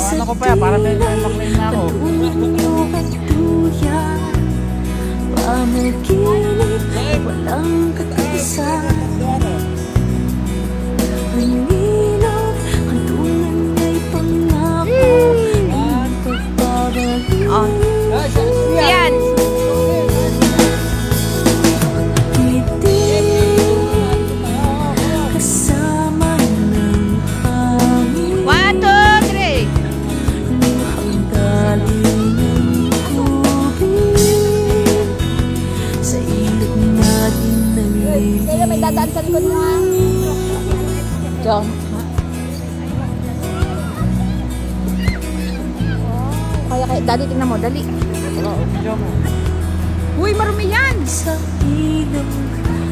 Ano ko pa yan, para may maklaim na ako. Panaginip, walang katapusan. Hanginog, hantungan niya'y pangako. Ang pagbabalik. Yan. Ngiti, kasama ng hangin. 1, 2, 3. Luhang galing ng tubig. Sa ilog natin Kaya may dadaan sa likod mo ha. Diyan. Kaya, dali, tingnan mo, dali. Uy, marumi yan. sa ilog,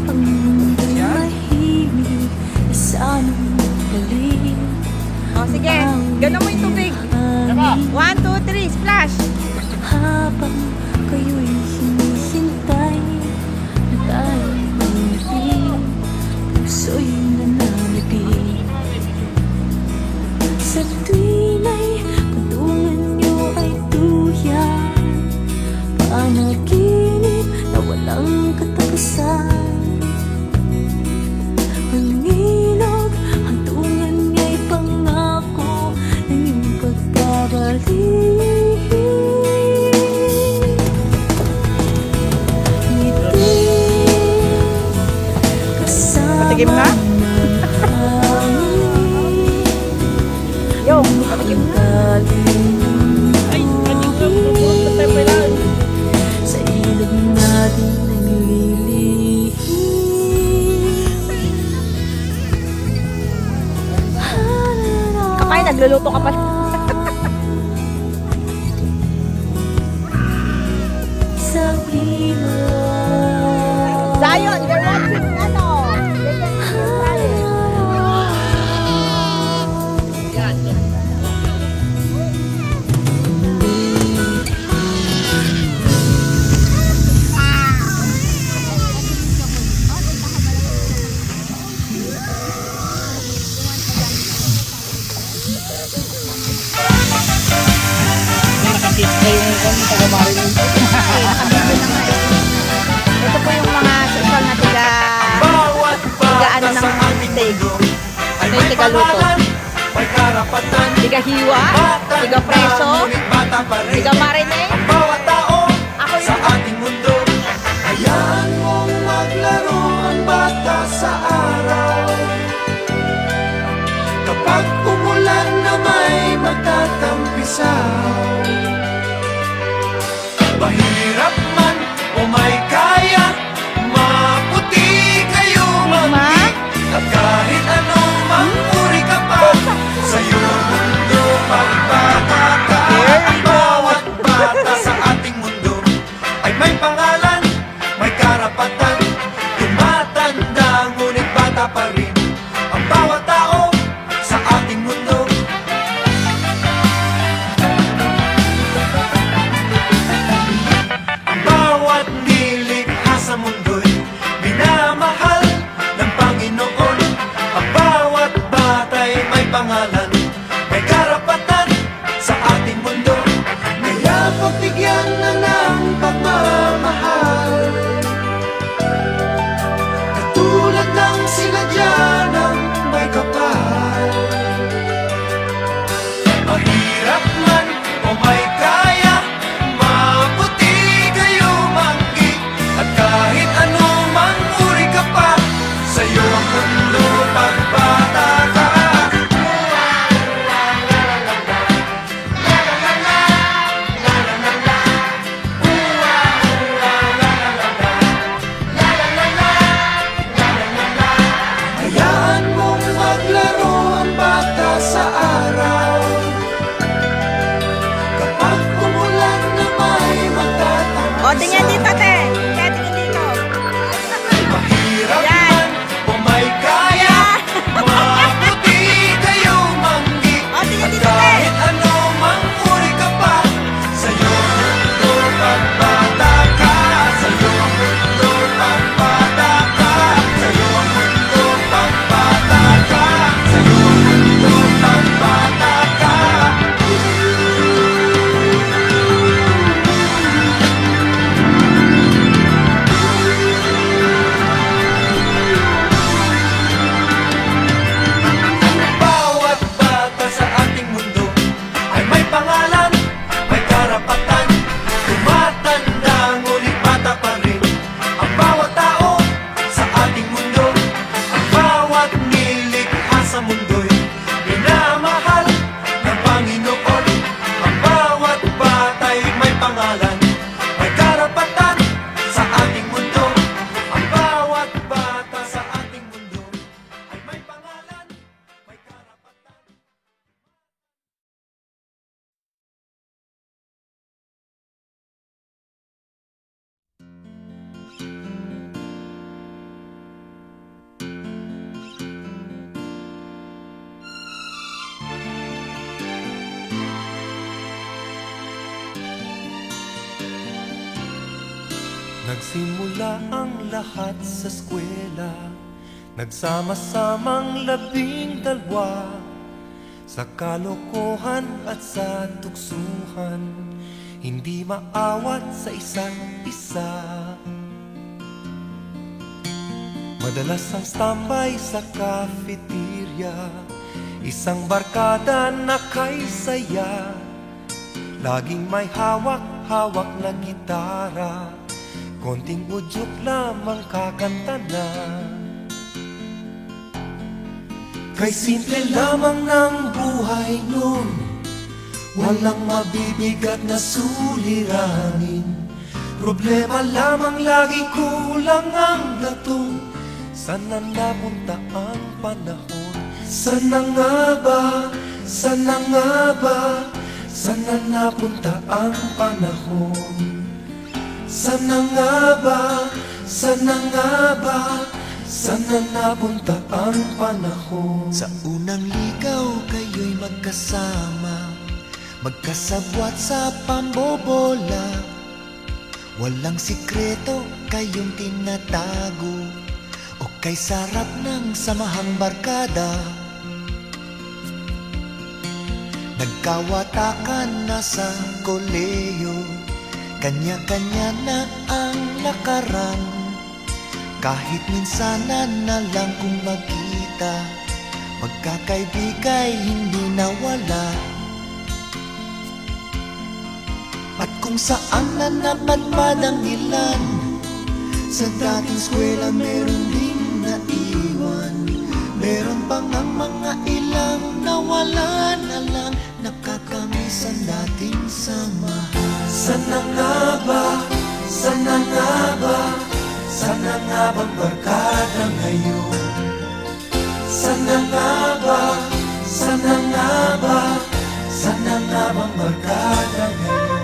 ang mundo'y mahimig. Isanong galing. O, sige. Gano'n mo yung tubig. 1, 2, 3, splash. Habang kayo'y hinihintay na tayo'y mangiti, puso'y nananabig. Sa tuwina'y kandungan niyo ay tuyan, panaginip na walang katapusan. Ang ilog, hantungan niya'y pangako ng iyong pagbabalik. Ngiti, kasama Patigim nga. Yo, patigim nga. Ay, sa ilog natin naglilihim. Kakain, nagluluto ka pa. Sa ilog. Zion, you're watching, ano? Nakakit na yung taga-marin. Ito po yung mga sexual na tiga ano ng steak. Ito yung tiga luto. Tiga hiwa, tiga preso, tiga marinate. Ako Sa yung ating mundo, hayaan mong maglaro ang bata sa araw. Kapag umulan na may magtatampisaw, mahirap man o may kaya, maputi kayo magdi. At kahit anong mang-uri ka pa, sa'yo mundo magpapaka. Ang bawat bata sa Nagsimula ang lahat sa eskwela, nagsama-samang 12 sa kalokohan at sa tuksuhan, hindi maawat sa isa't isa. Madalas ang standby sa cafeteria, isang barkada na kay saya, laging may hawak-hawak na gitara, konting udyok lamang kakanta na. Kay simple lamang ng buhay nun, walang mabibigat na suliranin. Problema lamang lagi, kulang ang latong. Sana napunta ang panahon? Sana nga ba? Sana nga ba? Sana napunta ang panahon? Sana nga ba? Sana nga ba? Sana napunta ang panahon? Sa unang ligaw kayo'y magkasama, magkasabwat sa pambobola. Walang sikreto kayong tinatago, o kay sarap ng samahang barkada. Nagkawatakan na sa koleyo, kanya-kanya na ang lakaran. Kahit minsanan na lang kung magkita, magkakaibigay hindi nawala. At kung saan na napadpad ang ilan, sa dating eskwela meron din naiwan. Meron pang ang mga ilang nawala na lang, nakakamiss ang dating samahan. Sana nga ba? Sana nga ba? Sana nga bang barkada ngayon? Sana nga ba? Sana nga ba? Sana nga bang barkada ngayon?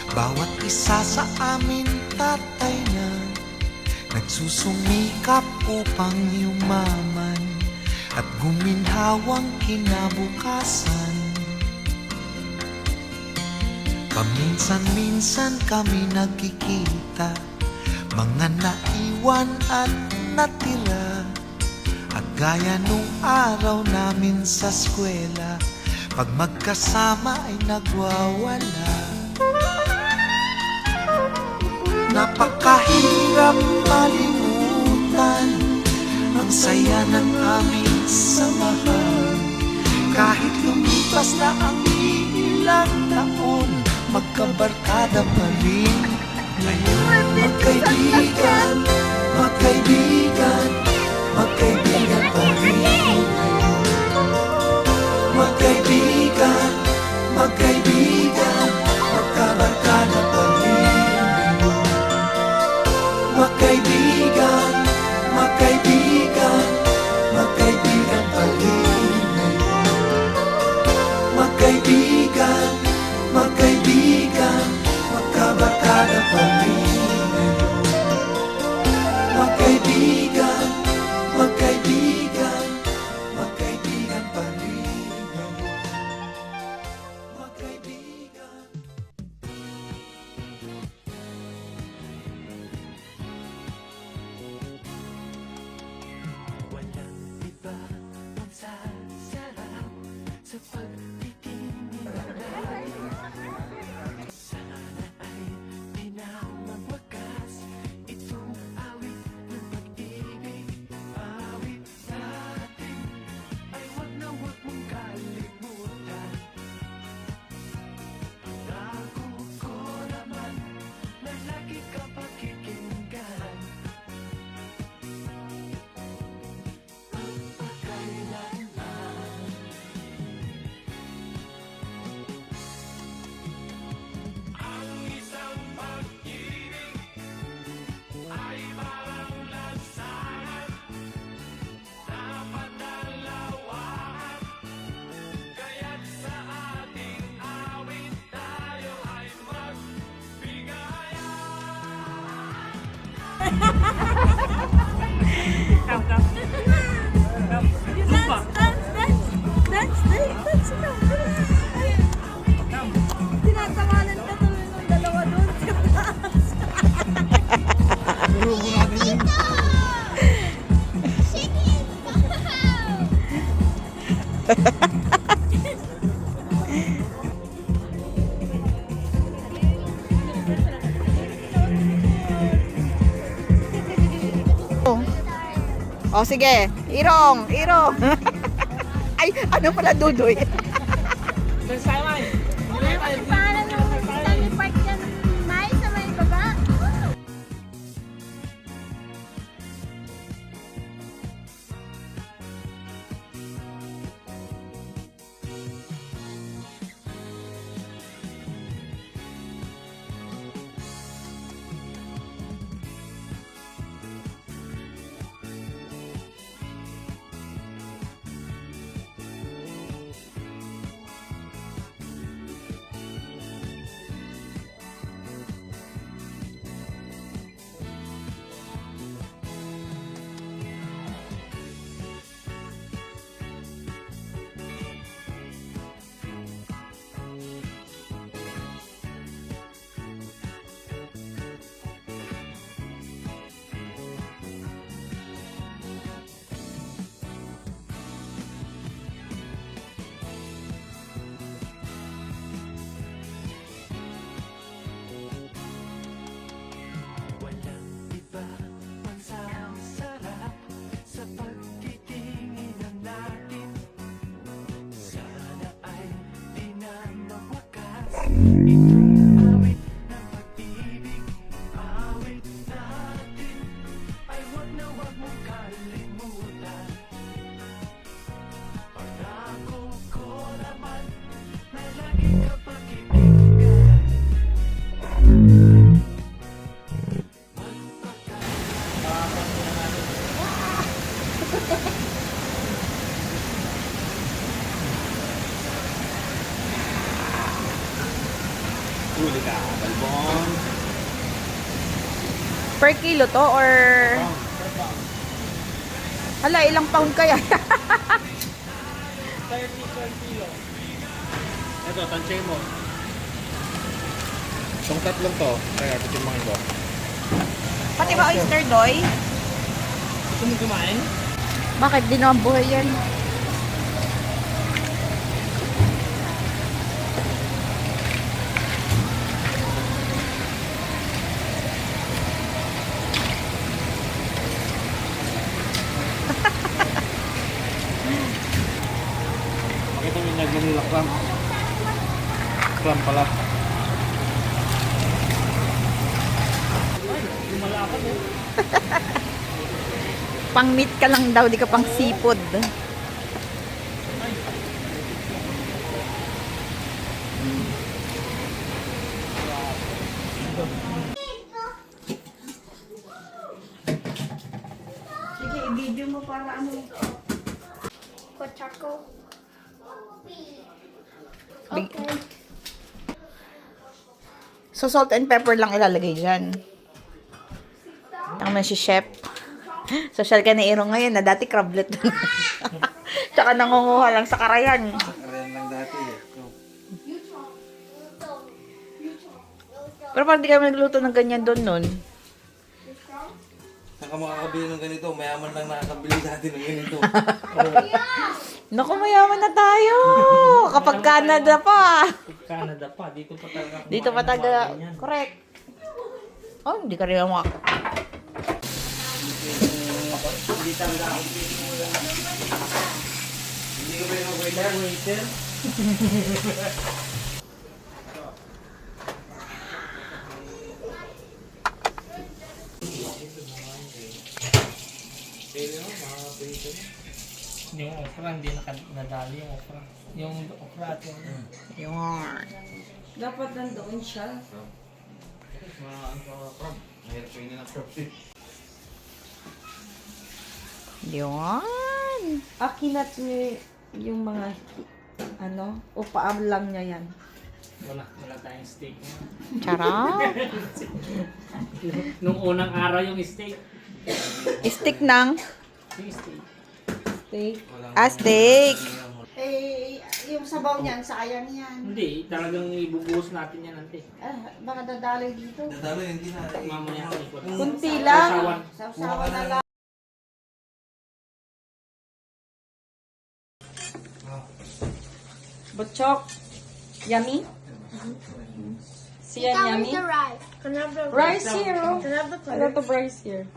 Bawat isa sa amin tatay na nagsusumikap upang yumaman at guminhawang kinabukasan. Paminsan-minsan kami nagkikita, mga naiwan at natira, at gaya nung araw namin sa eskwela, pag magkasama ay nagwawala. Napakahirap malimutan ang saya ng aming samahan. Kahit lumipas na ang ilang taon, magkabarkada pa rin ngayon. Magkaibigan, magkaibigan, magkaibigan pa rin ngayon. Magkaibigan, magkaibigan, magkabarkada pa rin. Magkaibigan, magkaibigan, magkaibigan pa rin ngayon. Magkaibigan, magkaibigan, magkabarkada pa rin ngayon. Come, come. Zumba. Dance. Tinatawanan ka tuloy ng dalawa doon. Grupo natin yun. Oh, sige. Irong. Ay, ano pala, Dudoy? Simon. Para nung Stanley Park yan, may sa may baba. Huli ka, balbon. Per kilo to or... Hala, ilang pound kaya? 30 per kilo. Ito, tansya mo. Itong tatlong to, kaya titimangin ko. Pati ba oyster, Doy? Gusto mo kumain? Bakit di naman buhay yan? Pakita mo yung nagmanila clam. Clam pala. Ay, lumalakad eh. Pang meat ka lang daw, di ka pang seafood. Sige, i-video mo para ano. Pochaco. Big- So, salt and pepper lang ilalagay dyan. Tama si chef. Social ka na Irong ngayon na dati crablet. Tsaka nangunguha lang sa karayan. Karayan lang dati eh. So, Pero parang di kami nagluto ng ganyan doon nun. saan ka makakabili ng ganito? Mayaman lang nakakabili dati ng ganito. Naku, mayaman na tayo! Kapag Canada pa! Canada pa, dito pa talaga. Dito pa taga... Correct. Oh, hindi ka rin mga... Hindi talaga ako. Hindi ko ba yung waiter? Yung okra, hindi nadali yung okra. Yung okra at yung... Yun. Dapat nandoon siya. Mahirap kayo ng crab. Yun. Akinat niya yung mga, ano, upaam lang niya yan. Wala tayong steak. Charot. Nung unang araw yung steak. Stick ng Yung steak. steak. Steak. Eh, yung sabaw niyan, sayang yan. Hindi, talagang ibubuhos natin yan ante. Baka dadaloy dito. Dadalo, hindi na. Mamaya ikot. Kunti lang. Sasawan. Sausawa na lang. Butchok. Yummy? Siyan Ikaw yummy? is the rice. Rice here, oh. A lot of rice here.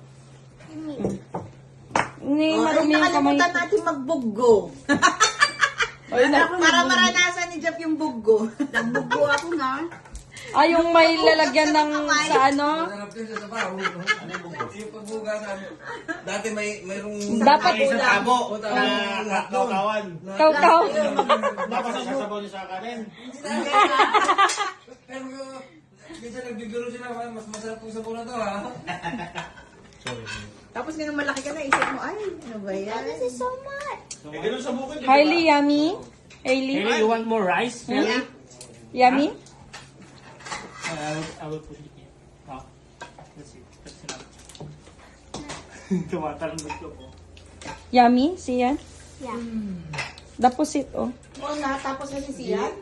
Hindi, marumi yung kamay. Nakalimutan natin magbuggo. Para maranasan ni Jeff yung buggo. Nagbuggo ako na. Ay, yung may lalagyan ng sa ano? Sarap yun sa sabaw. Yung pagbuga sa dati mayroong Dapat Isang tabo na kawan. Kaw-kaw. Tapos sasabaw niyo sa kanin. Pero minsan nagbibiro sila, mas masarap kong sabaw na to ha. Tapos ngayon malaki ka na, isip mo, ay, ano ba yan? This is so much. Eh, ganun sa bukid. Highly yummy. Hailey? Hey, you want more rice? Really? Yummy? I will put it here. Oh, that's it. That's enough. Tumatalong ko po. Yummy? Siyan? Yeah. Deposit, oh. Oo na, tapos kasi siya.